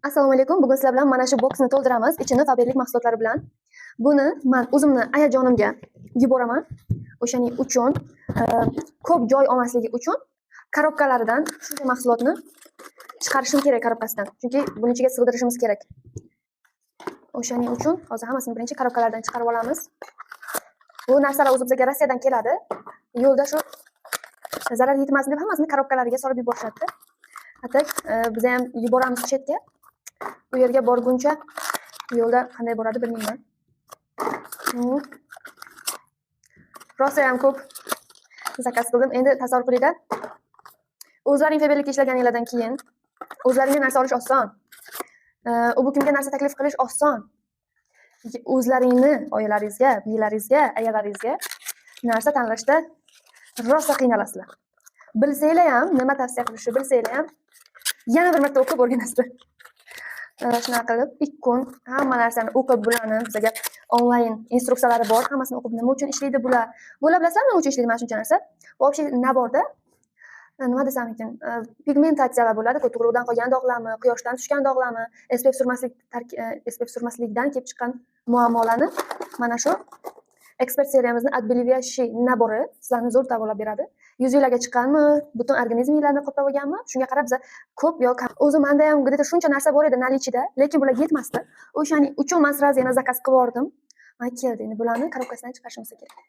Assalomu alaykum. Bugun sizlar bilan mana shu boksni to'ldiramiz. Ichini Faberlik mahsulotlari bilan. Buni men o'zimni ayajonimga yuboraman. O'shaning uchun ko'p joy olmasligi uchun korobkalaridan shunday mahsulotni chiqarishim kerak korobkasidan. Chunki buni ichiga sig'dirishimiz kerak. O'shaning uchun hozir hammasini birinchi korobkalardan chiqarib olamiz. Bu narsalar o'zi bizga Rossiyadan keladi. Yo'lda shu zarar yetmasin deb hammasini korobkalariga solib yuborishadi. Atak biz ham yuboramiz chetga. Bu yerga borguncha yo'lda qanday boradi bilmayman. Rosa ham ko'p zakaz qildim. Endi tasavvur qilinglar. O'zlaring Faberlikda ishlaganinglardan keyin o'zlaringga narsa olish oson. U bu kimga narsa taklif qilish oson. O'zlaringni oilalaringizga, bilaringizga, ayalaringizga narsa tanlashda rosa qiynalasizlar. Bilsanglar ham nima tavsiya qilishni bilsanglar ham yana bir marta o'qib o'rganasizlar. Shunaqa qilib 2 kun hamma narsani o'qib bularni bizga onlayn instruksiyalari bor. Hammasini o'qib nima uchun ishlaydi bular? Bular bilasizlar nima uchun ishlaydi mana shuncha narsa? Вообще naborda nima desam ekan, pigmentatsiyalar bo'ladi, tug'ruqdan qolgan dog'larmi, quyoshdan tushgan dog'larmi, SPF surmaslikdan kelib chiqqan muammolarni mana shu ekspert seriyamizning Adbeliviashi nabori sizlarni zo'r davolab beradi. Yuzinglarga chiqqanmi, butun organizminglarni qoplab olganmi? Shunga qarab biz ko'p yo kam. O'zi menda ham где-то shuncha narsa bor edi nalichida, lekin bular yetmasdi. O'shaning uchun men sразу yana zakaz qilib yubordim. Mana keldi, endi bularni korobkasidan chiqarishimiz kerak.